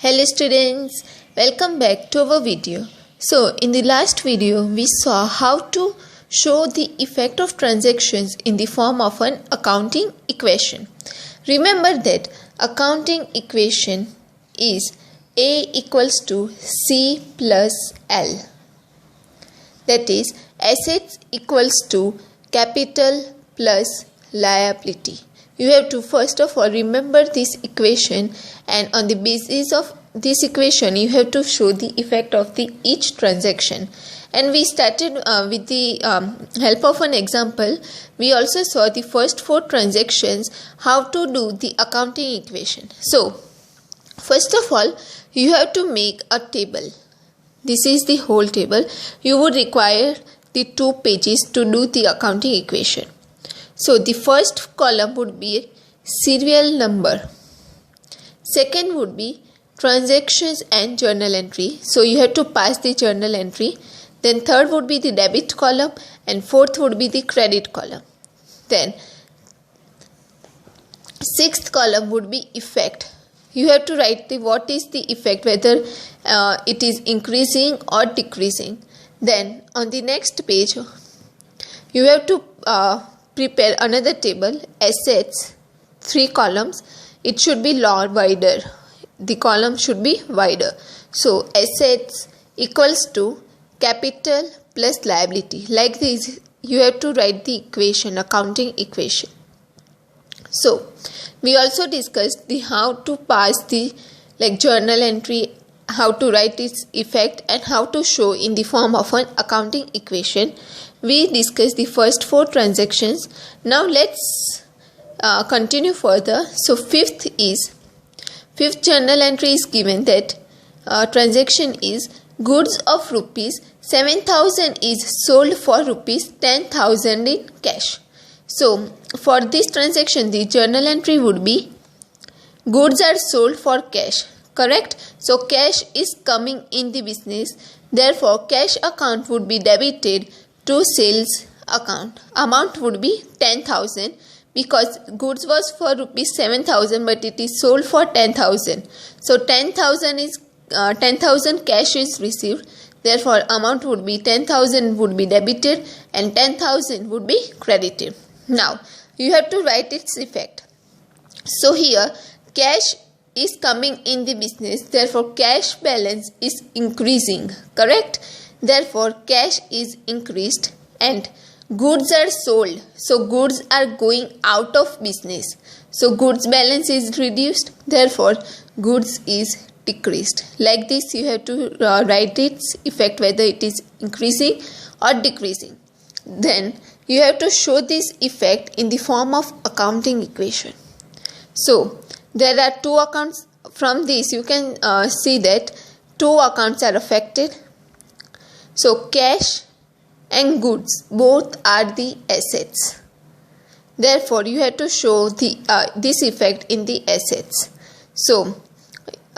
Hello students, welcome back to our video. So in the last video we saw how to show the effect of transactions in the form of an accounting equation. Remember that accounting equation is A equals to C plus L. That is assets equals to capital plus liability. You have to first of all remember this equation, and on the basis of this equation you have to show the effect of each transaction. And we started with the help of an example. We also saw the first 4 transactions, how to do the accounting equation. So first of all you have to make a table. This is the whole table. You would require the 2 pages to do the accounting equation. So the first column would be serial number. Second would be transactions and journal entry. So you have to pass the journal entry. Then third would be the debit column, and fourth would be the credit column. Then sixth column would be effect. You have to write what is the effect, whether it is increasing or decreasing. Then on the next page you have to prepare another table, assets, 3 columns. It should be wider. The column should be wider. So assets equals to capital plus liability. Like this you have to write the equation, accounting equation. So we also discussed the how to pass the journal entry, how to write its effect, and how to show in the form of an accounting equation. We discussed the first 4 transactions. Now let's continue further. So fifth journal entry is given that transaction is goods of rupees 7,000 is sold for rupees 10,000 in cash. So for this transaction the journal entry would be goods are sold for cash. Correct? So cash is coming in the business. Therefore cash account would be debited to sales account. Amount would be 10,000 because goods was for rupees 7,000 but it is sold for 10,000. So 10,000 cash is received. Therefore amount would be 10,000 would be debited and 10,000 would be credited. Now you have to write its effect. So here cash is coming in the business, therefore cash balance is increasing. Correct? Therefore cash is increased and goods are sold. So goods are going out of business. So goods balance is reduced. Therefore goods is decreased. Like this you have to write its effect, whether it is increasing or decreasing. Then you have to show this effect in the form of accounting equation. So there are 2 accounts. From this you can see that 2 accounts are affected. So cash and goods both are the assets. Therefore you have to show this effect in the assets. So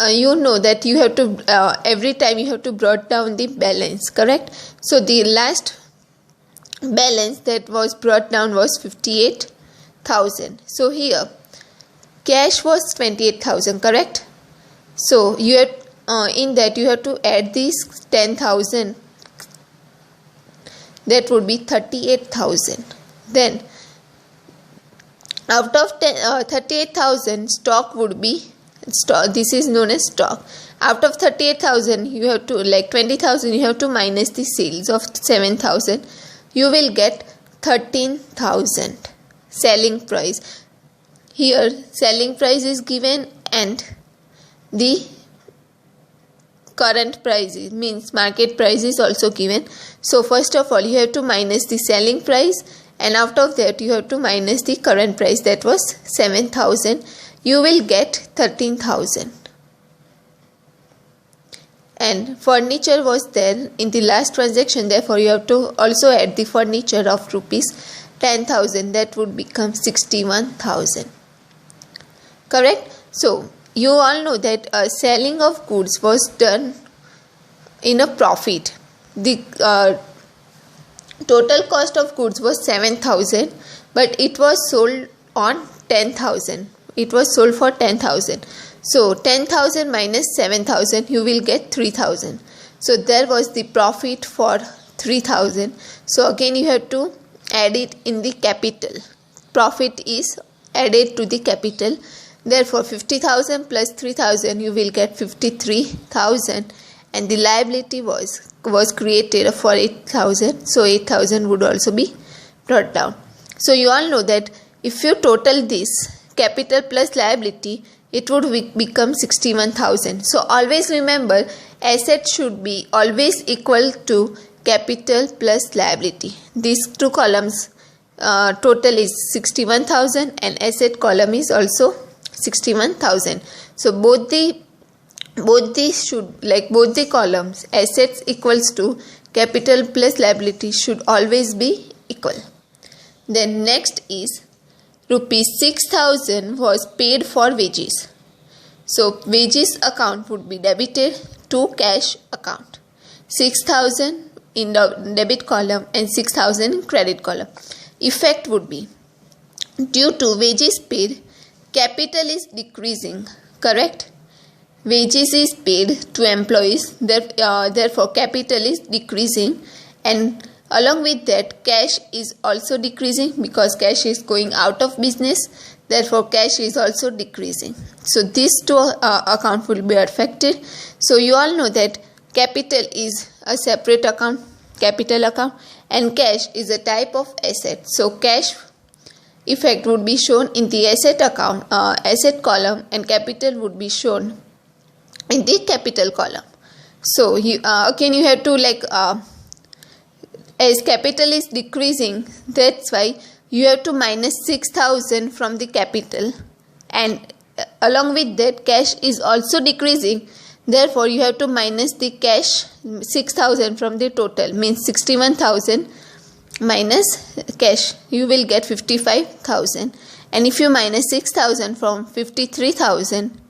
you know that you have to every time you have to brought down the balance. Correct? So the last balance that was brought down was 58,000. So here cash was 28,000. Correct? So you have in that you have to add this 10,000. That would be 38,000. Then out of 38,000 stock would be stock. This is known as stock. Out of 38,000 you have to 20,000 you have to minus the sales of 7,000. You will get 13,000 selling price. Here selling price is given and the current price means market price is also given. So first of all you have to minus the selling price, and out of that you have to minus the current price, that was 7,000. You will get 13,000. And furniture was there in the last transaction, therefore you have to also add the furniture of rupees 10,000. That would become 61,000. Correct? So you all know that selling of goods was done in a profit. The total cost of goods was 7,000 but it was sold on 10,000. It was sold for 10,000. So 10,000 minus 7,000, you will get 3,000. So there was the profit for 3,000. So again you have to add it in the capital. Profit is added to the capital. Therefore 50,000 plus 3,000, you will get 53,000, and the liability was created for 8,000. So 8,000 would also be brought down. So you all know that if you total this capital plus liability, it would become 61,000. So always remember, asset should be always equal to capital plus liability. These two columns total is 61,000, and asset column is also 61,000. So both the columns, assets equals to capital plus liability, should always be equal. Then next is rupees 6,000 was paid for wages. So wages account would be debited to cash account. 6,000 in the debit column and 6,000 in credit column. Effect would be, due to wages paid, capital is decreasing, correct? Wages is paid to employees, therefore capital is decreasing, and along with that cash is also decreasing because cash is going out of business, therefore cash is also decreasing. So these two accounts will be affected. So you all know that capital is a separate account, capital account, and cash is a type of asset. So cash effect would be shown in the asset account, asset column, and capital would be shown in the capital column. So you again you have to as capital is decreasing, that's why you have to minus 6,000 from the capital, and along with that cash is also decreasing, therefore you have to minus the cash 6,000 from the total, means 61,000 minus cash, you will get 55,000. And if you minus 6,000 from 53,000,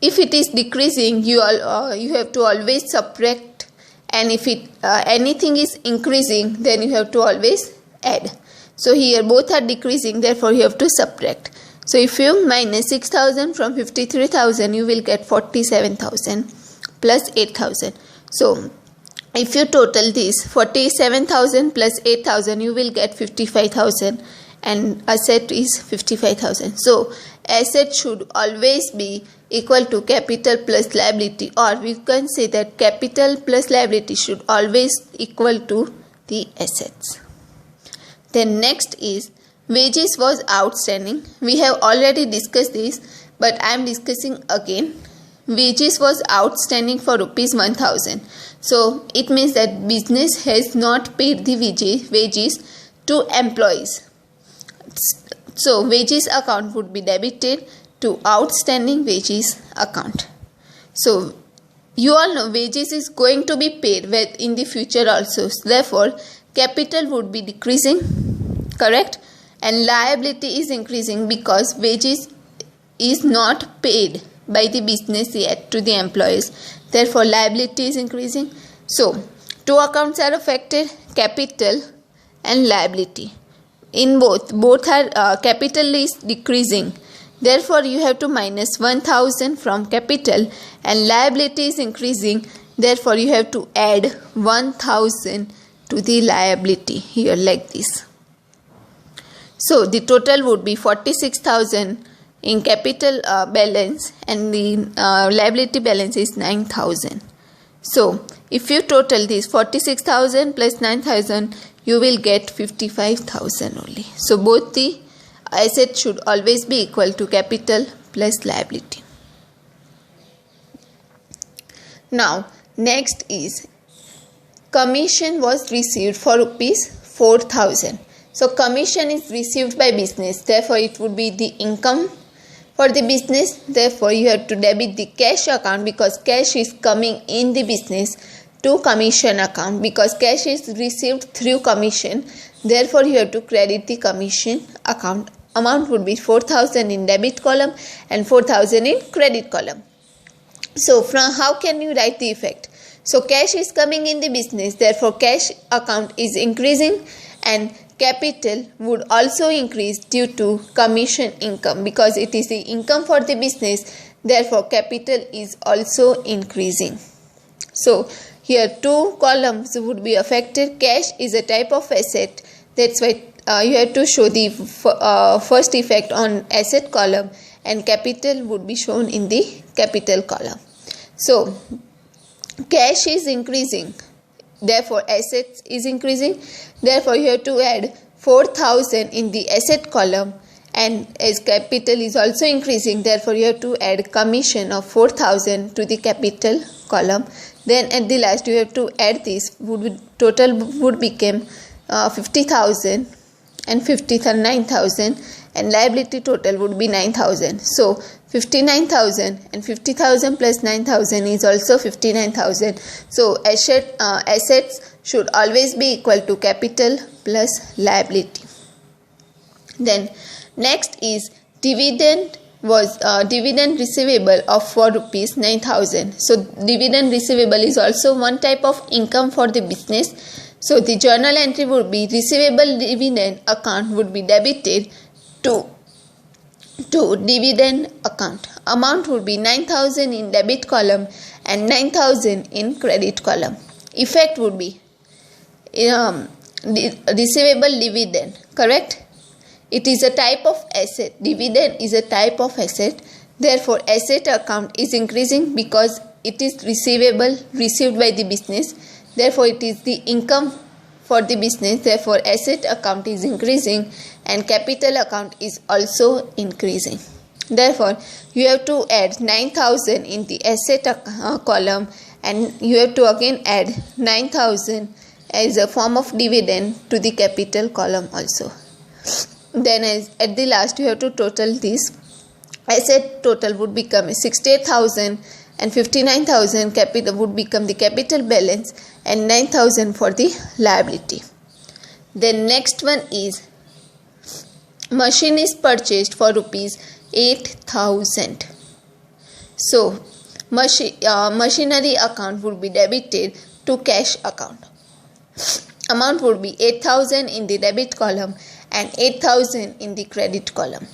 if it is decreasing, you have to always subtract, and if anything is increasing, then you have to always add. So here both are decreasing, therefore you have to subtract. So if you minus 6,000 from 53,000, you will get 47,000 plus 8,000. So if you total this 47,000 plus 8,000, you will get 55,000, and asset is 55,000. So asset should always be equal to capital plus liability, or we can say that capital plus liability should always equal to the assets. Then next is wages was outstanding. We have already discussed this, but I am discussing again. Wages was outstanding for rupees 1,000. So it means that business has not paid the wages to employees. So wages account would be debited to outstanding wages account. So you all know wages is going to be paid in the future also. So therefore capital would be decreasing, correct? And liability is increasing because wages is not paid by the business yet to the employees. Therefore liability is increasing. So two accounts are affected, capital and liability. In both are capital is decreasing, therefore you have to minus 1,000 from capital, and liability is increasing, therefore you have to add 1,000 to the liability here like this. So the total would be 46,000 in capital balance, and the liability balance is 9,000. So if you total this 46,000 plus 9,000, you will get 55,000 only. So both the assets should always be equal to capital plus liability. Now next is commission was received for rupees 4,000. So commission is received by business, therefore it would be the income for the business. Therefore you have to debit the cash account because cash is coming in the business to commission account, because cash is received through commission. Therefore you have to credit the commission account. Amount would be 4,000 in debit column and 4,000 in credit column. So from how can you write the effect? So cash is coming in the business, therefore cash account is increasing, and capital would also increase due to commission income, because it is the income for the business, Therefore, capital is also increasing. So, here two columns would be affected. Cash is a type of asset. That's why you have to show the first effect on asset column, and capital would be shown in the capital column. So, cash is increasing. Therefore, assets is increasing. Therefore, you have to add 4,000 in the asset column, and as capital is also increasing, therefore you have to add commission of 4,000 to the capital column. Then at the last you have to add this, total would become 50,000 and 9,000, and liability total would be 9,000. So 59,000 and 50,000 plus 9,000 is also 59,000. So assets should always be equal to capital plus liability. Then next is dividend receivable of 4 rupees 9,000. So dividend receivable is also one type of income for the business. So the journal entry would be receivable dividend account would be debited to dividend account. Amount would be 9,000 in debit column and 9,000 in credit column. Effect would be receivable dividend, correct? It is a type of asset. Dividend is a type of asset. Therefore, asset account is increasing because it is receivable, received by the business. Therefore, it is the income for the business. Therefore, asset account is increasing and capital account is also increasing. Therefore, you have to add 9,000 in the asset column, and you have to again add 9,000 as a form of dividend to the capital column also. Then at the last you have to total this. Asset total would become 68,000 and 59,000 capital would become the capital balance, and 9,000 for the liability. Then next one is machine is purchased for rupees 8,000. So machinery account would be debited to cash account. Amount would be 8,000 in the debit column and 8,000 in the credit column.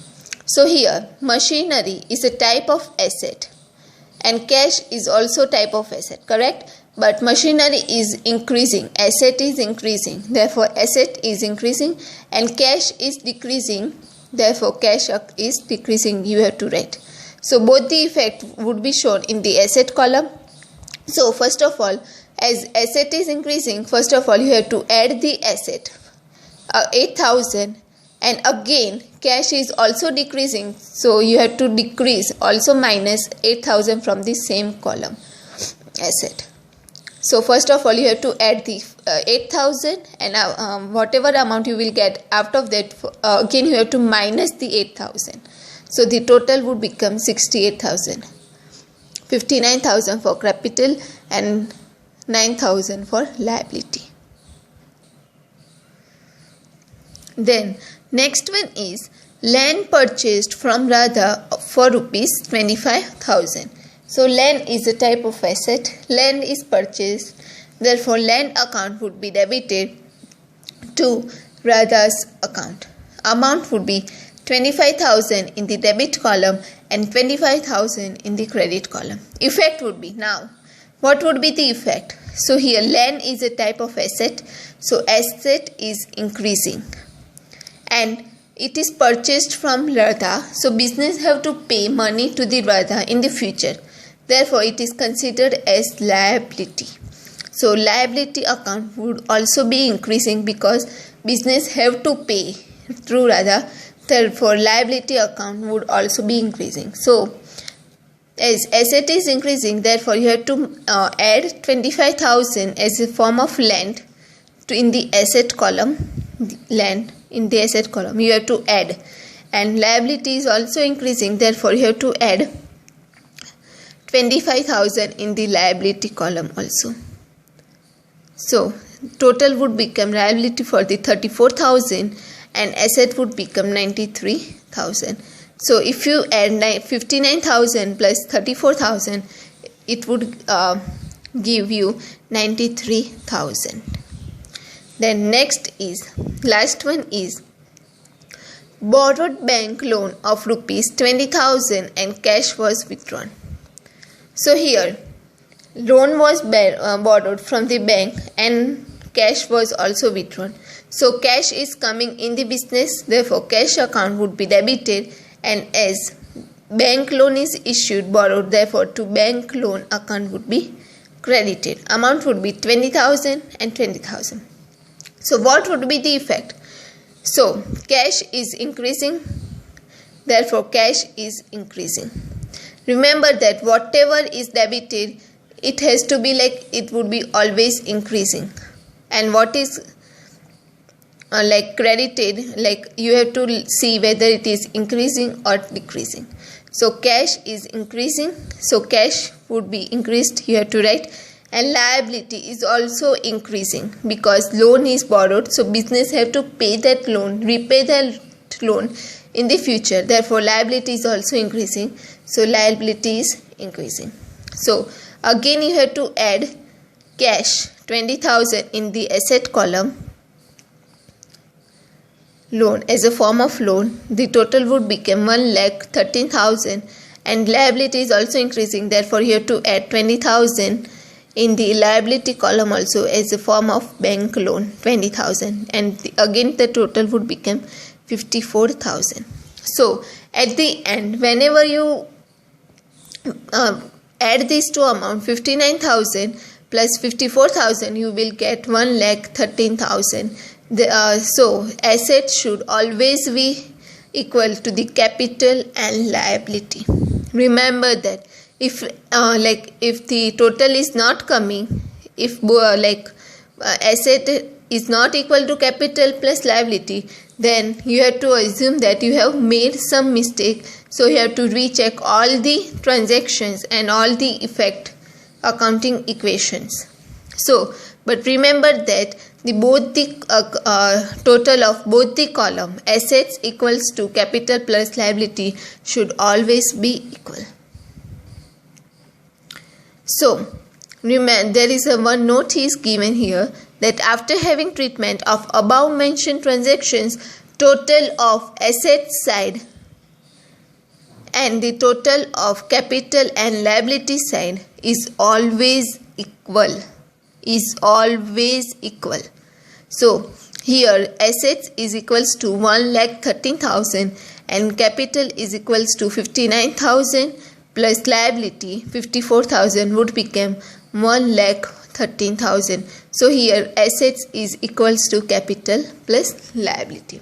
So here machinery is a type of asset and cash is also type of asset, correct? But machinery is increasing, asset is increasing, therefore asset is increasing, and cash is decreasing, therefore cash is decreasing, you have to write. So both the effect would be shown in the asset column. So first of all, as asset is increasing, first of all you have to add the asset 8,000, and again cash is also decreasing, so you have to decrease also minus 8,000 from the same column asset. So first of all you have to add the 8,000, and whatever amount you will get out of that, again you have to minus the 8,000. So the total would become 68,000. 59,000 for capital and 9,000 for liability. Then next one is land purchased from Radha for rupees 25,000. So land is a type of asset. Land is purchased. Therefore land account would be debited to Radha's account. Amount would be 25,000 in the debit column and 25,000 in the credit column. Effect would be, now what would be the effect? So here land is a type of asset. So asset is increasing and it is purchased from Radha. So business have to pay money to the Radha in the future. Therefore it is considered as liability. So liability account would also be increasing because business have to pay through Radha. Therefore liability account would also be increasing. So as asset is increasing, therefore you have to add 25,000 as a form of land in the asset column. Land in the asset column you have to add, and liability is also increasing, therefore you have to add 25,000 in the liability column also. So total would become liability for the 34,000 and asset would become 93,000. So if you add 59,000 plus 34,000, it would give you 93,000. Then next is, last one is borrowed bank loan of rupees 20,000 and cash was withdrawn. So here loan was borrowed from the bank and cash was also withdrawn. So cash is coming in the business, therefore cash account would be debited, and as bank loan is issued borrowed, therefore to bank loan account would be credited. Amount would be 20,000 and 20,000. So what would be the effect? So cash is increasing, therefore cash is increasing. Remember that whatever is debited, it has to be like it would be always increasing, and what is like credited, like you have to see whether it is increasing or decreasing. So cash is increasing, so cash would be increased, you have to write. And liability is also increasing because loan is borrowed, so business have to pay that loan, repay that loan in the future, therefore liability is also increasing, so liability is increasing. So again you have to add cash 20,000 in the asset column, loan as a form of loan, the total would become 1,13,000, and liability is also increasing, therefore you have to add 20,000 in the liability column also as a form of bank loan 20,000, and again the total would become 54,000. So at the end, whenever you add these two amount 59,000 plus 54,000, you will get 1,13,000. So assets should always be equal to the capital and liability. Remember that if the total is not coming, if asset is not equal to capital plus liability, then you have to assume that you have made some mistake. So you have to recheck all the transactions and all the effect accounting equations. So but remember that both the total of both the column assets equals to capital plus liability should always be equal. So remember, there is one note is given here that after having treatment of above mentioned transactions, total of asset side and the total of capital and liability side is always equal. So here assets is equals to 1,13,000 and capital is equals to 59,000 plus liability 54,000 would become 1,13,000. So here assets is equals to capital plus liability.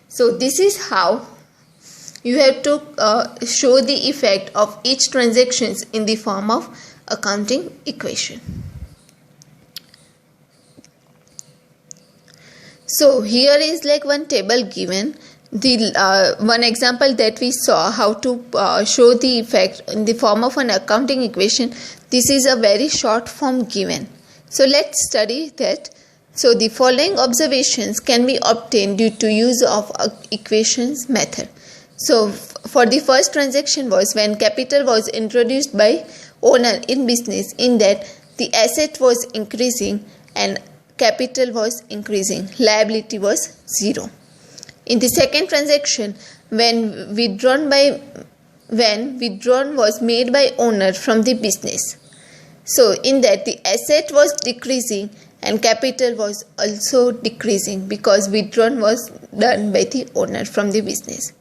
So this is how you have to show the effect of each transactions in the form of accounting equation. So here is like one table given. The one example that we saw how to show the effect in the form of an accounting equation. This is a very short form given. So let's study that. So the following observations can be obtained due to use of equations method. So for the first transaction was when capital was introduced by owner in business, in that the asset was increasing and capital was increasing, liability was 0. In the second transaction, when withdrawn was made by owner from the business, so in that the asset was decreasing and capital was also decreasing because withdrawn was done by the owner from the business.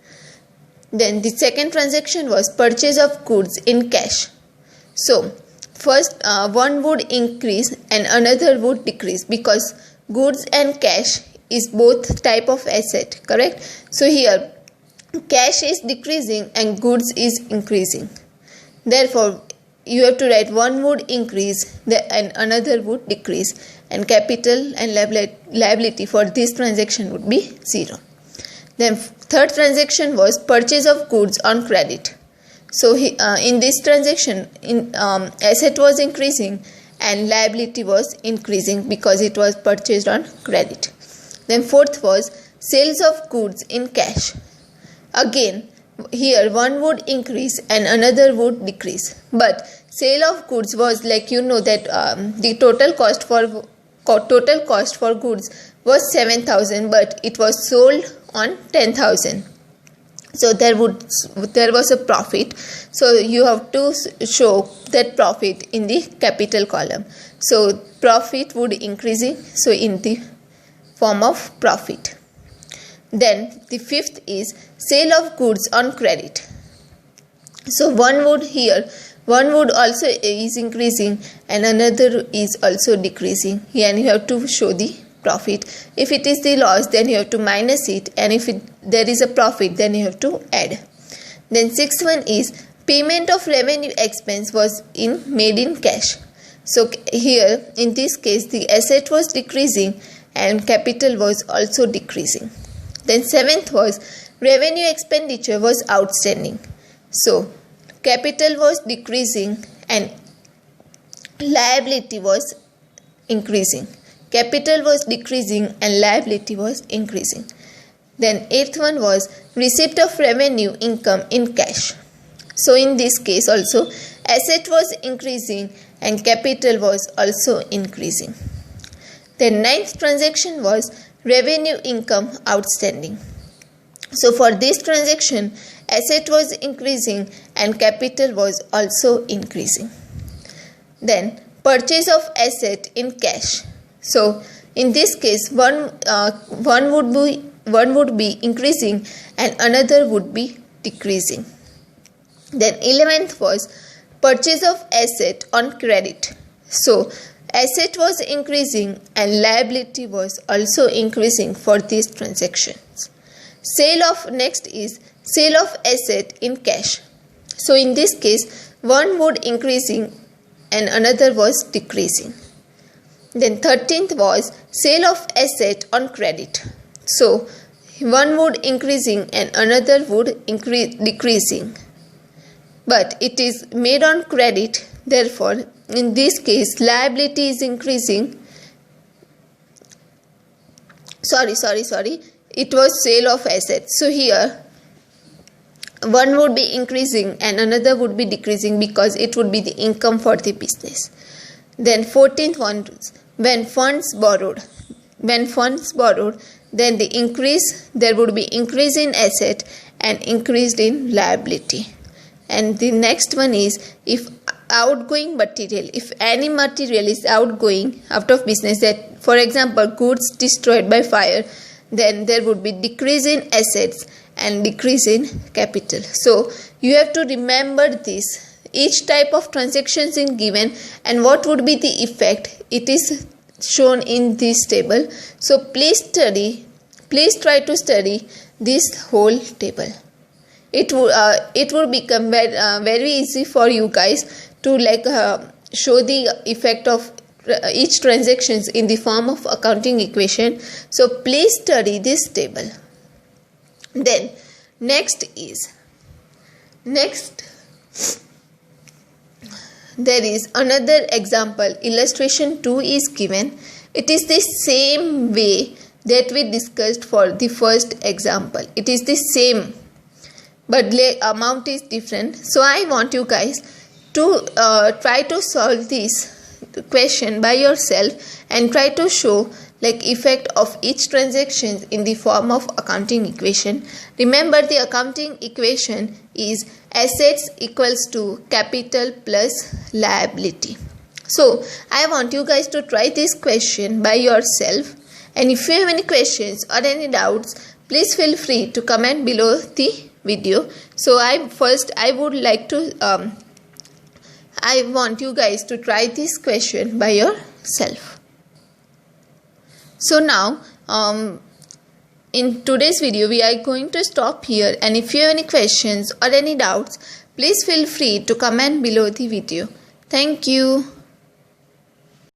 Then the second transaction was purchase of goods in cash. So first one would increase and another would decrease because goods and cash is both type of asset, correct? So here cash is decreasing and goods is increasing. Therefore you have to write one would increase and another would decrease, and capital and liability for this transaction would be 0. Then third transaction was purchase of goods on credit. So in this transaction, asset was increasing and liability was increasing because it was purchased on credit. Then fourth was sales of goods in cash. Again, here one would increase and another would decrease. But sale of goods was like that the total cost for goods was 7,000, but it was sold on 10,000. So there was a profit, so you have to show that profit in the capital column. So profit would increasing, so in the form of profit. Then the fifth is sale of goods on credit. So one would also is increasing and another is also decreasing, and you have to show the profit. If it is the loss, then you have to minus it, and if there is a profit, then you have to add. Then sixth one is payment of revenue expense was made in cash. So here in this case the asset was decreasing and capital was also decreasing. Then seventh was revenue expenditure was outstanding. So capital was decreasing and liability was increasing. Capital was decreasing and liability was increasing. Then eighth one was receipt of revenue income in cash. So in this case also asset was increasing and capital was also increasing. Then ninth transaction was revenue income outstanding. So for this transaction asset was increasing and capital was also increasing. Then purchase of asset in cash. So in this case one would be increasing and another would be decreasing. Then 11th was purchase of asset on credit. So asset was increasing and liability was also increasing for these transactions. Next is sale of asset in cash. So in this case one would increasing and another was decreasing. Then 13th was sale of asset on credit. So one would increasing and another would decreasing. But it is made on credit, therefore in this case liability is increasing. Sorry. It was sale of assets. So here one would be increasing and another would be decreasing because it would be the income for the business. Then 14th one, when funds borrowed, then there would be increase in asset and increase in liability. And the next one is if outgoing material, if any material is outgoing out of business, that for example goods destroyed by fire, then there would be decrease in assets and decrease in capital. So you have to remember this. Each type of transactions is given and what would be the effect, it is shown in this table. So please try to study this whole table. It would become very easy for you guys to show the effect of each transactions in the form of accounting equation. So please study this table. Then next there is another example. Illustration 2 is given. It is the same way that we discussed for the first example. It is the same, but the amount is different. So I want you guys to try to solve this question by yourself and try to show effect of each transaction in the form of accounting equation. Remember, the accounting equation is assets equals to capital plus liability. So I want you guys to try this question by yourself, and if you have any questions or any doubts, please feel free to comment below the video. So I want you guys to try this question by yourself. So now in today's video we are going to stop here, and if you have any questions or any doubts, please feel free to comment below the video. Thank you.